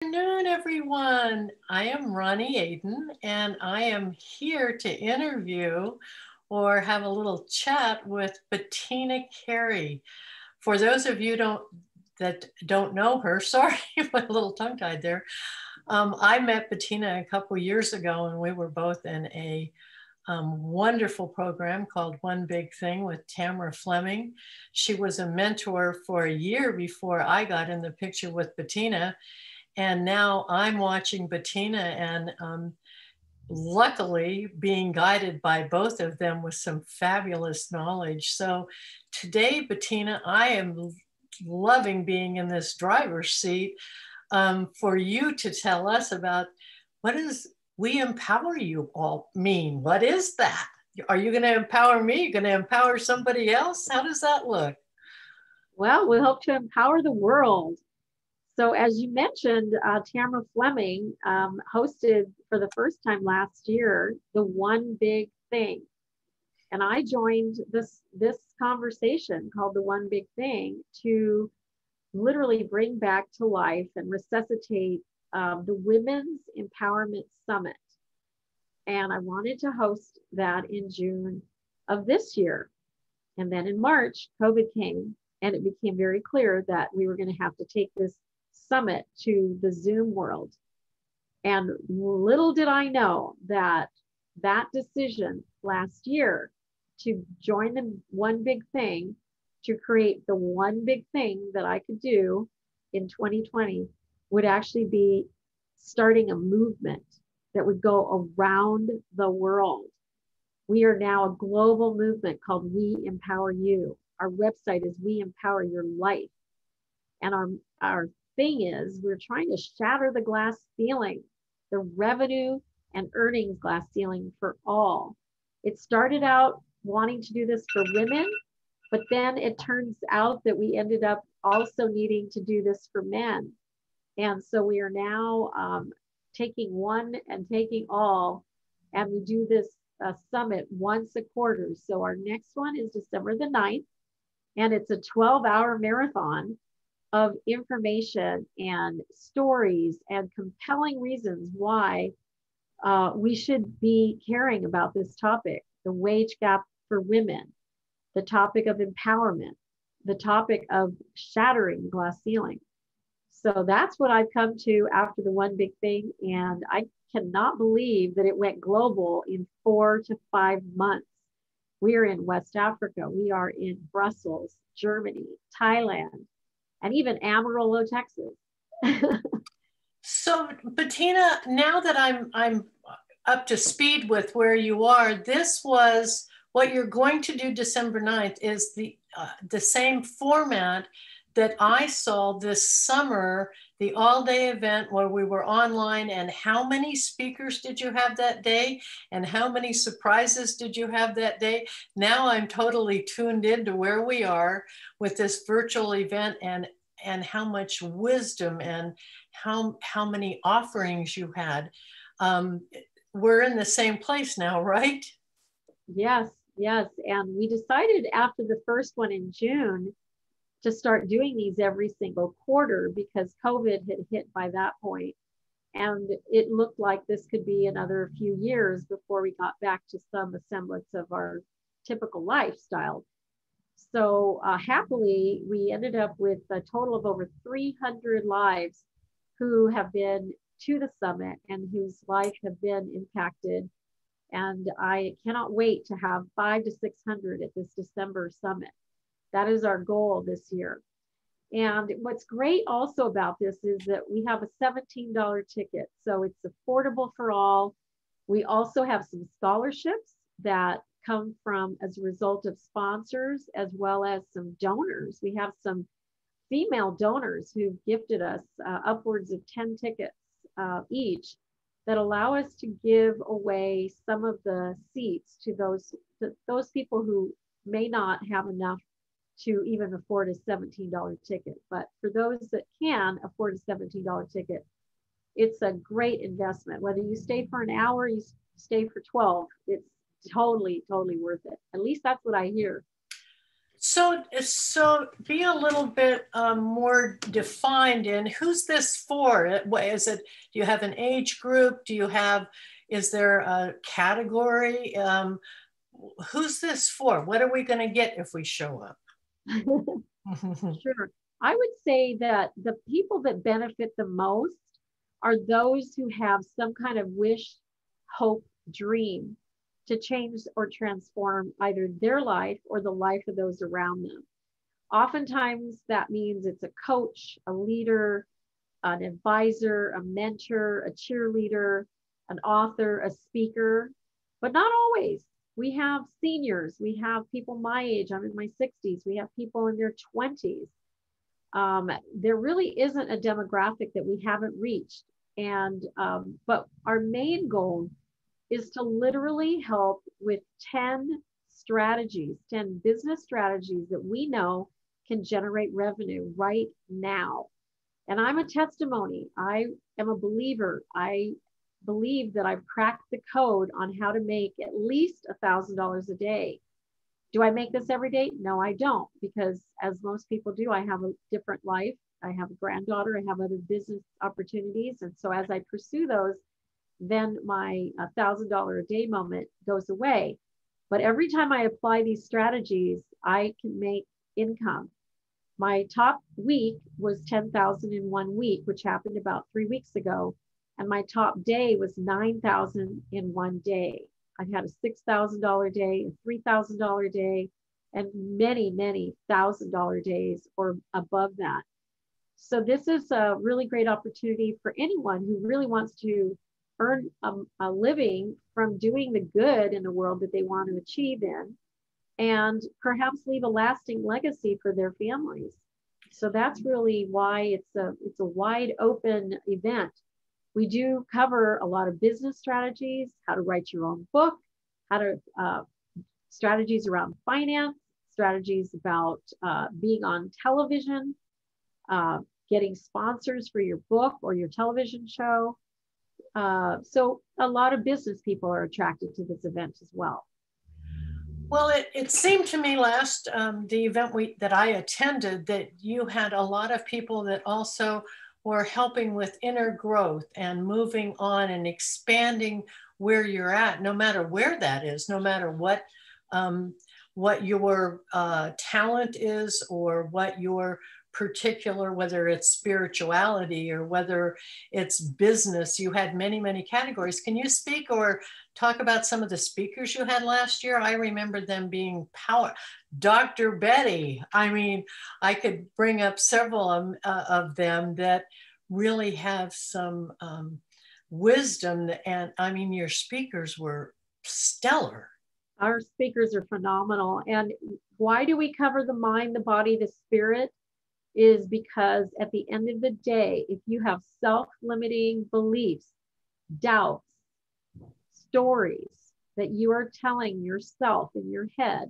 Good afternoon, everyone. I am Ronney Adden, and I am here to interview or have a little chat with Bettina Carey. For those of you that don't know her, sorry, I'm a little tongue-tied there. I met Bettina a couple years ago, and we were both in a wonderful program called One Big Thing with Tamara Fleming. She was a mentor for a year before I got in the picture with Bettina. And now I'm watching Bettina and luckily being guided by both of them with some fabulous knowledge. So today, Bettina, I am loving being in this driver's seat for you to tell us about what does we empower you all mean? What is that? Are you going to empower me? You're going to empower somebody else? How does that look? Well, we hope to empower the world. So as you mentioned, Tamara Fleming hosted for the first time last year, the One Big Thing. And I joined this conversation called the One Big Thing to literally bring back to life and resuscitate the Women's Empowerment Summit. And I wanted to host that in June of this year. And then in March, COVID came, and it became very clear that we were going to have to take this summit to the Zoom world. And little did I know that that decision last year to join the One Big Thing, to create the one big thing that I could do in 2020 would actually be starting a movement that would go around the world. We are now a global movement called We Empower You. Our website is We Empower Your Life. And our thing is we're trying to shatter the glass ceiling, the revenue and earnings glass ceiling for all. It started out wanting to do this for women, but then it turns out that we ended up also needing to do this for men. And so we are now taking one and taking all, and we do this summit once a quarter. So our next one is December the 9th, and it's a 12-hour marathon of information and stories and compelling reasons why we should be caring about this topic, the wage gap for women, the topic of empowerment, the topic of shattering the glass ceiling. So that's what I've come to after the One Big Thing. And I cannot believe that it went global in 4 to 5 months. We are in West Africa. We are in Brussels, Germany, Thailand, and even Amarillo, Texas. So, Bettina, now that I'm up to speed with where you are, this was what you're going to do December 9th is the same format that I saw this summer, the all-day event where we were online. And how many speakers did you have that day? And how many surprises did you have that day? Now I'm totally tuned into where we are with this virtual event and how much wisdom and how many offerings you had. We're in the same place now, right? Yes, yes. And we decided after the first one in June to start doing these every single quarter because COVID had hit by that point. And it looked like this could be another few years before we got back to some semblance of our typical lifestyle. So happily, we ended up with a total of over 300 lives who have been to the summit and whose life have been impacted. And I cannot wait to have 500 to 600 at this December summit. That is our goal this year. And what's great also about this is that we have a $17 ticket. So it's affordable for all. We also have some scholarships that come from as a result of sponsors as well as some donors. We have some female donors who've gifted us upwards of 10 tickets each that allow us to give away some of the seats to those people who may not have enough to even afford a $17 ticket. But for those that can afford a $17 ticket, it's a great investment. Whether you stay for an hour, you stay for 12, it's totally worth it. At least that's what I hear. So be a little bit more defined in who's this for? What is it? Do you have an age group? Is there a category? Who's this for? What are we going to get if we show up? Sure. I would say that the people that benefit the most are those who have some kind of wish, hope, dream to change or transform either their life or the life of those around them. Oftentimes that means it's a coach, a leader, an advisor, a mentor, a cheerleader, an author, a speaker, but not always. We have seniors, we have people my age, I'm in my 60s, we have people in their 20s. There really isn't a demographic that we haven't reached. And, but our main goal is to literally help with 10 strategies, 10 business strategies that we know can generate revenue right now. And I'm a testimony. I am a believer. I believe that I've cracked the code on how to make at least $1,000 a day. Do I make this every day? No, I don't, because as most people do, I have a different life. I have a granddaughter, I have other business opportunities. And so as I pursue those, then my $1,000 a day moment goes away. But every time I apply these strategies, I can make income. My top week was 10,000 in 1 week, which happened about 3 weeks ago. And my top day was 9,000 in 1 day. I've had a $6,000 day, a $3,000 day, and many, many $1,000 days or above that. So this is a really great opportunity for anyone who really wants to earn a living from doing the good in the world that they want to achieve in, and perhaps leave a lasting legacy for their families. So that's really why it's a wide open event. We do cover a lot of business strategies, how to write your own book, strategies around finance, strategies about being on television, getting sponsors for your book or your television show. So a lot of business people are attracted to this event as well. Well, it seemed to me last, the event that I attended, that you had a lot of people that also were helping with inner growth and moving on and expanding where you're at, no matter where that is, no matter what your talent is, or what your particular, whether it's spirituality or whether it's business. You had many, many categories. Can you speak or talk about some of the speakers you had last year? I remember them being power. Dr. Betty, I mean, I could bring up several of them that really have some wisdom. And I mean, your speakers were stellar. Our speakers are phenomenal. And why do we cover the mind, the body, the spirit? Is because at the end of the day, if you have self-limiting beliefs, doubts, stories that you are telling yourself in your head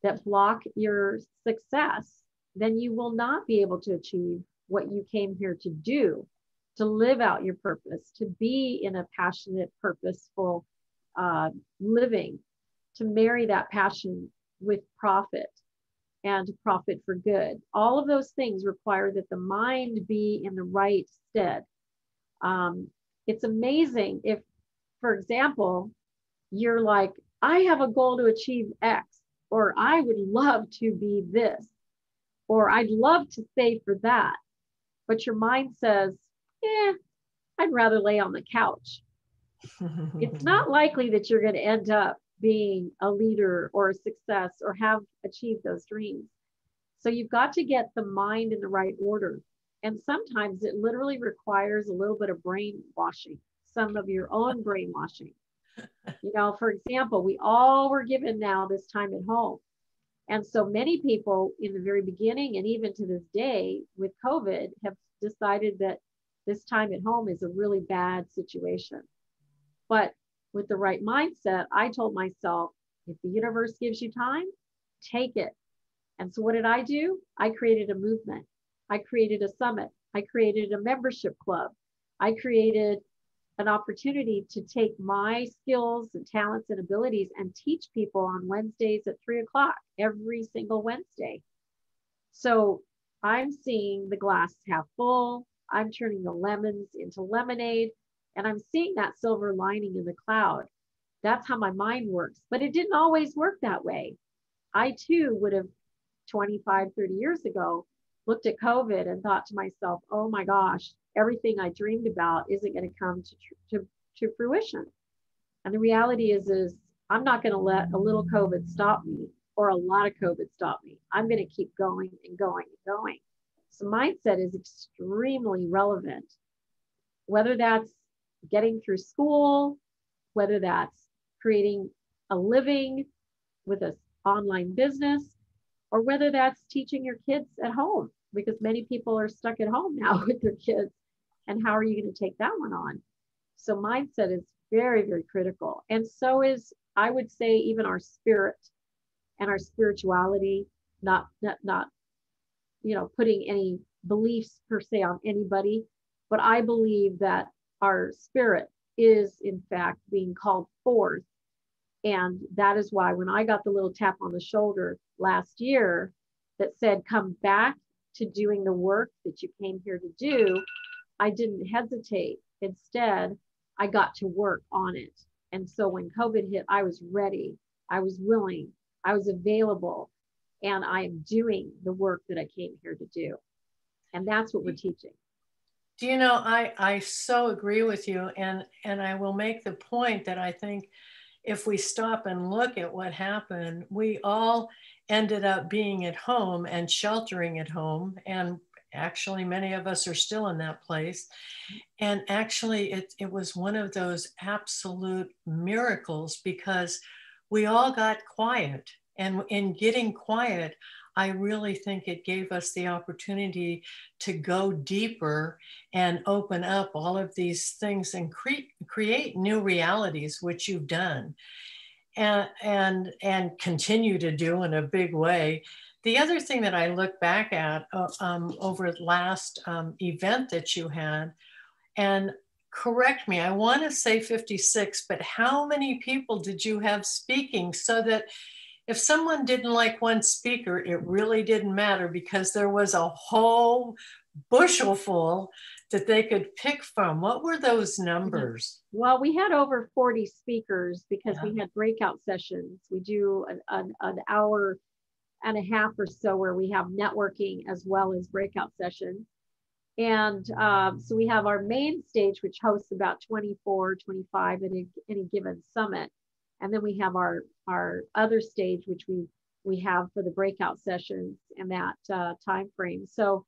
that block your success, then you will not be able to achieve what you came here to do, to live out your purpose, to be in a passionate, purposeful living, to marry that passion with profit and profit for good. All of those things require that the mind be in the right stead. It's amazing if, for example, you're like, I have a goal to achieve X, or I would love to be this, or I'd love to save for that. But your mind says, I'd rather lay on the couch. It's not likely that you're going to end up being a leader or a success or have achieved those dreams. So you've got to get the mind in the right order. And sometimes it literally requires a little bit of brainwashing, some of your own brainwashing. You know, for example, we all were given now this time at home. And so many people in the very beginning and even to this day with COVID have decided that this time at home is a really bad situation. But with the right mindset, I told myself, if the universe gives you time, take it. And so what did I do? I created a movement. I created a summit. I created a membership club. I created an opportunity to take my skills and talents and abilities and teach people on Wednesdays at 3 o'clock every single Wednesday. So I'm seeing the glass half full. I'm turning the lemons into lemonade, and I'm seeing that silver lining in the cloud. That's how my mind works, but it didn't always work that way. I too would have 25, 30 years ago looked at COVID and thought to myself, oh my gosh, everything I dreamed about isn't going to come to fruition. And the reality is I'm not going to let a little COVID stop me or a lot of COVID stop me. I'm going to keep going and going and going. So mindset is extremely relevant, whether that's getting through school, whether that's creating a living with an online business, or whether that's teaching your kids at home, because many people are stuck at home now with their kids. And how are you going to take that one on? So mindset is very, very critical. And so is, I would say, even our spirit and our spirituality, not putting any beliefs per se on anybody, but I believe that our spirit is in fact being called forth. And that is why when I got the little tap on the shoulder last year that said, come back to doing the work that you came here to do, I didn't hesitate. Instead, I got to work on it. And so when COVID hit, I was ready, I was willing, I was available, and I am doing the work that I came here to do. And that's what we're teaching. Do you know, I so agree with you. And I will make the point that I think if we stop and look at what happened, we all ended up being at home and sheltering at home. And actually, many of us are still in that place. And actually, it was one of those absolute miracles, because we all got quiet. And in getting quiet, I really think it gave us the opportunity to go deeper and open up all of these things and create new realities, which you've done and continue to do in a big way. The other thing that I look back at over the last event that you had, and correct me, I want to say 56, but how many people did you have speaking, so that if someone didn't like one speaker, it really didn't matter, because there was a whole bushel full that they could pick from? What were those numbers? Well, we had over 40 speakers because we had breakout sessions. We do an hour and a half or so where we have networking as well as breakout sessions. And so we have our main stage, which hosts about 24, 25 at any given summit. And then we have our other stage, which we have for the breakout sessions and that time frame. So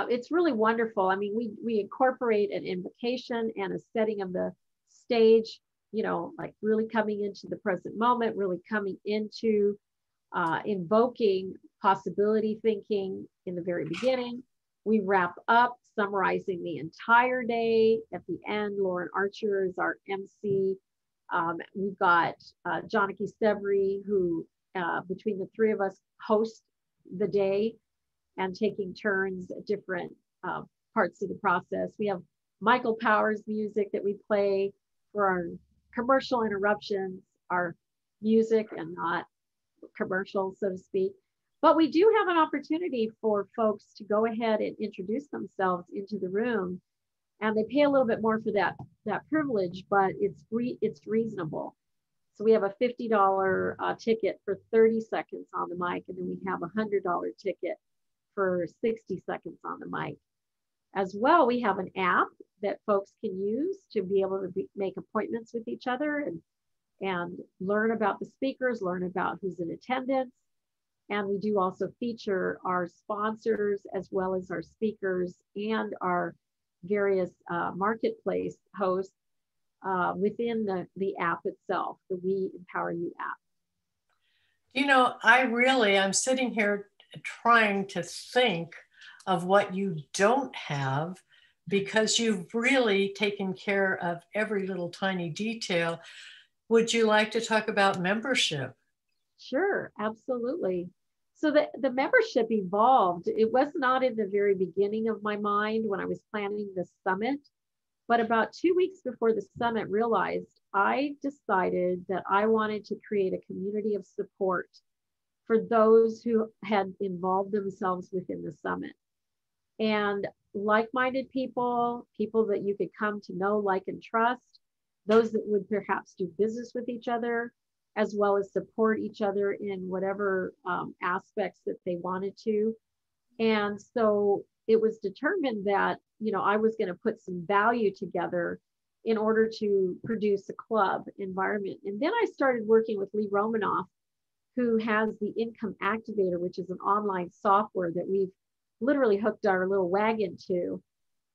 it's really wonderful. I mean, we incorporate an invocation and a setting of the stage, like really coming into the present moment, really coming into invoking possibility thinking in the very beginning. We wrap up summarizing the entire day. At the end, Lauren Archer is our MC. We've got Janaki Severi, who between the three of us host the day and taking turns at different parts of the process. We have Michael Powers music that we play for our commercial interruptions, our music and not commercials, so to speak. But we do have an opportunity for folks to go ahead and introduce themselves into the room, and they pay a little bit more for that privilege, but it's reasonable. So we have a $50 ticket for 30 seconds on the mic, and then we have a $100 ticket for 60 seconds on the mic. As well, we have an app that folks can use to be able to make appointments with each other and learn about the speakers, learn about who's in attendance. And we do also feature our sponsors as well as our speakers and our various marketplace hosts within the app itself, the We Empower You app. I'm sitting here trying to think of what you don't have, because you've really taken care of every little tiny detail. Would you like to talk about membership? Sure, absolutely. So the membership evolved. It was not in the very beginning of my mind when I was planning the summit. But about 2 weeks before the summit, realized I decided that I wanted to create a community of support for those who had involved themselves within the summit. And like-minded people, people that you could come to know, like, and trust, those that would perhaps do business with each other, as well as support each other in whatever aspects that they wanted to. And so it was determined that, you know, I was going to put some value together in order to produce a club environment. And then I started working with Lee Romanoff, who has the Income Activator, which is an online software that we've literally hooked our little wagon to.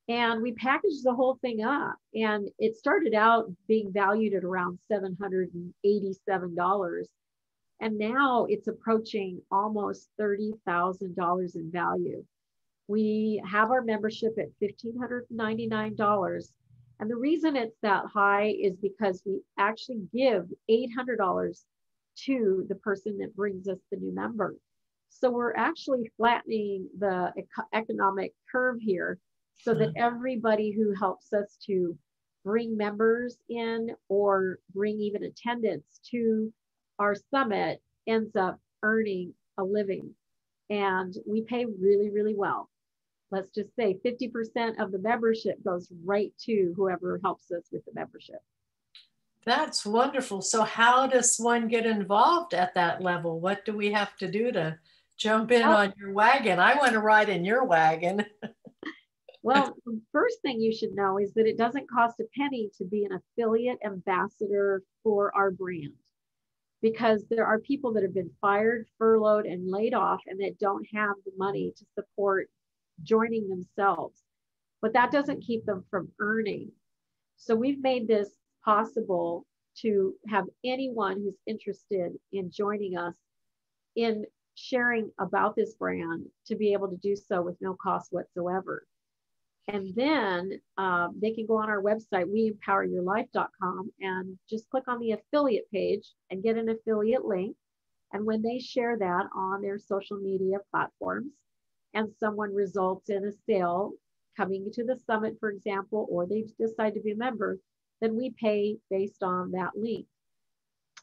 And we packaged the whole thing up. And it started out being valued at around $787. And now it's approaching almost $30,000 in value. We have our membership at $1,599. And the reason it's that high is because we actually give $800 to the person that brings us the new member. So we're actually flattening the economic curve here so that everybody who helps us to bring members in or bring even attendance to our summit ends up earning a living. And we pay really, really well. Let's just say 50% of the membership goes right to whoever helps us with the membership. That's wonderful. So how does one get involved at that level? What do we have to do to jump in on your wagon? I want to ride in your wagon. Well, the first thing you should know is that it doesn't cost a penny to be an affiliate ambassador for our brand, because there are people that have been fired, furloughed, and laid off and that don't have the money to support joining themselves. But that doesn't keep them from earning. So we've made this possible to have anyone who's interested in joining us in sharing about this brand to be able to do so with no cost whatsoever. And then they can go on our website, weempoweryourlife.com, and just click on the affiliate page and get an affiliate link. And when they share that on their social media platforms and someone results in a sale coming to the summit, for example, or they decide to be a member, then we pay based on that link.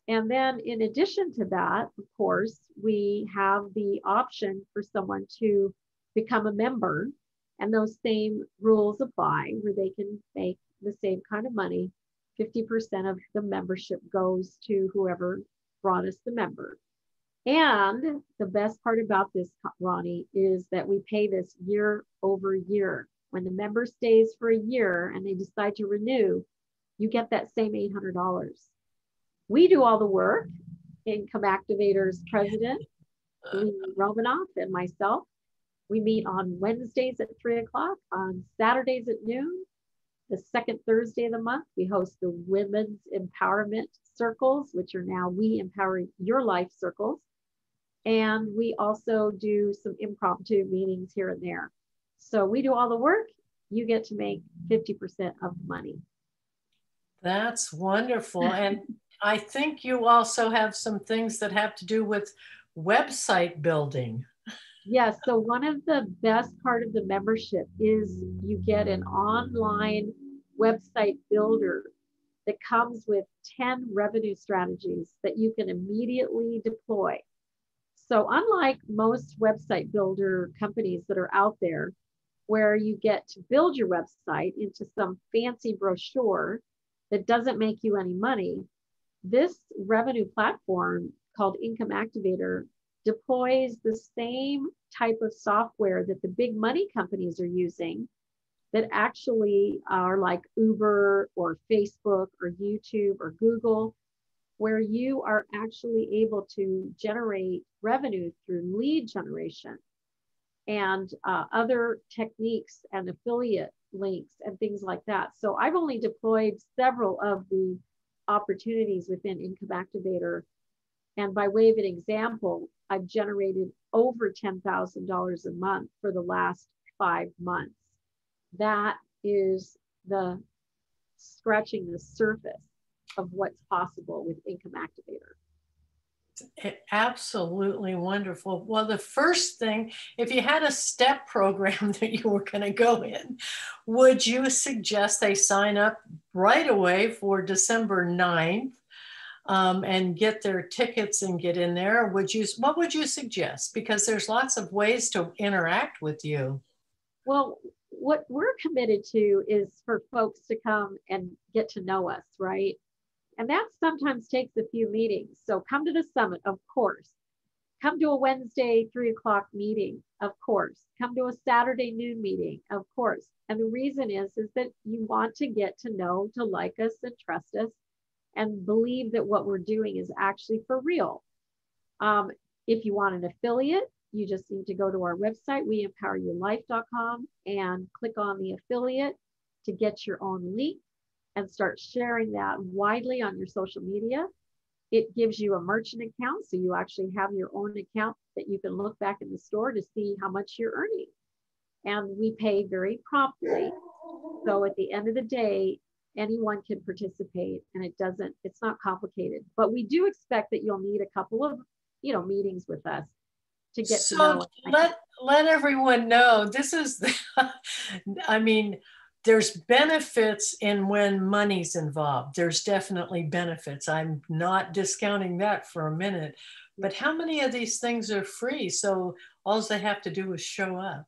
And then in addition to that, of course, we have the option for someone to become a member, and those same rules apply where they can make the same kind of money. 50% of the membership goes to whoever brought us the member. And the best part about this, Ronney, is that we pay this year over year. When the member stays for a year and they decide to renew, you get that same $800. We do all the work. Income Activator's president, Lee Romanoff, and myself. We meet on Wednesdays at 3 o'clock, on Saturdays at noon. The second Thursday of the month, we host the Women's Empowerment Circles, which are now We Empower Your Life Circles. And we also do some impromptu meetings here and there. So we do all the work. You get to make 50% of the money. That's wonderful. And I think you also have some things that have to do with website building. Yes, so one of the best part of the membership is you get an online website builder that comes with 10 revenue strategies that you can immediately deploy. So unlike most website builder companies that are out there, where you get to build your website into some fancy brochure that doesn't make you any money, this revenue platform called Income Activator deploys the same type of software that the big money companies are using that actually are like Uber or Facebook or YouTube or Google, where you are actually able to generate revenue through lead generation and other techniques and affiliate links and things like that. So I've only deployed several of the opportunities within Income Activator. And by way of an example, I've generated over $10,000 a month for the last 5 months. That is the scratching the surface of what's possible with Income Activator. Absolutely wonderful. Well, the first thing, if you had a step program that you were going to go in, would you suggest they sign up right away for December 9th and get their tickets and get in there? Or what would you suggest? Because there's lots of ways to interact with you. Well, what we're committed to is for folks to come and get to know us, right? And that sometimes takes a few meetings. So come to the summit, of course. Come to a Wednesday 3 o'clock meeting, of course. Come to a Saturday noon meeting, of course. And the reason is that you want to get to know, to like us and trust us and believe that what we're doing is actually for real. If you want an affiliate, you just need to go to our website, weempoweryourlife.com, and click on the affiliate to get your own link and start sharing that widely on your social media. It gives you a merchant account, so you actually have your own account that you can look back in the store to see how much you're earning. And we pay very promptly. So at the end of the day, anyone can participate, and it's not complicated. But we do expect that you'll need a couple of, meetings with us to get to know. Let everyone know this is, I mean, there's benefits in when money's involved. There's definitely benefits. I'm not discounting that for a minute, but how many of these things are free? So all they have to do is show up.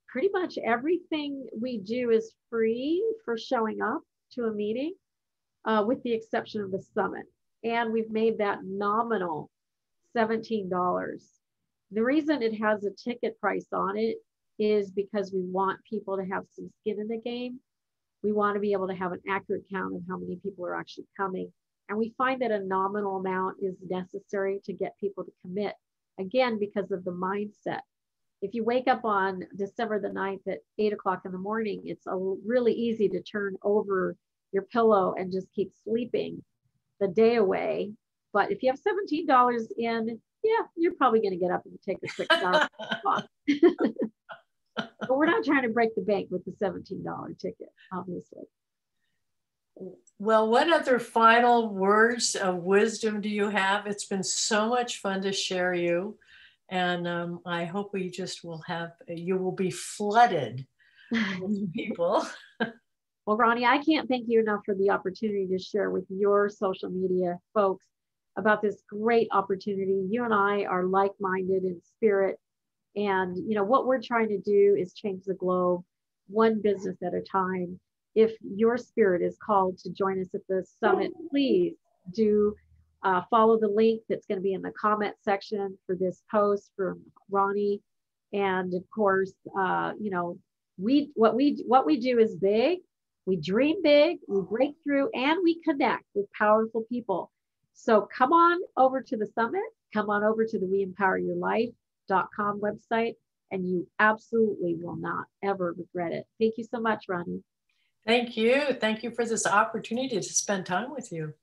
Pretty much everything we do is free for showing up to a meeting, with the exception of the summit. And we've made that nominal $17. The reason it has a ticket price on it is because we want people to have some skin in the game. We want to be able to have an accurate count of how many people are actually coming. And we find that a nominal amount is necessary to get people to commit, again, because of the mindset. If you wake up on December the 9th at 8 o'clock in the morning, it's really easy to turn over your pillow and just keep sleeping the day away. But if you have $17 in, yeah, you're probably going to get up and take a quick shower. But we're not trying to break the bank with the $17 ticket, obviously. Well, what other final words of wisdom do you have? It's been so much fun to share you. And I hope you will be flooded with people. Well, Ronney, I can't thank you enough for the opportunity to share with your social media folks about this great opportunity. You and I are like-minded in spirit. And what we're trying to do is change the globe one business at a time. If your spirit is called to join us at the summit, please do follow the link that's going to be in the comment section for this post from Ronney. And of course, what we do is big. We dream big, we break through, and we connect with powerful people. So come on over to the summit, come on over to the weempoweryourlife.com website, and you absolutely will not ever regret it. Thank you so much, Ronney. Thank you. Thank you for this opportunity to spend time with you.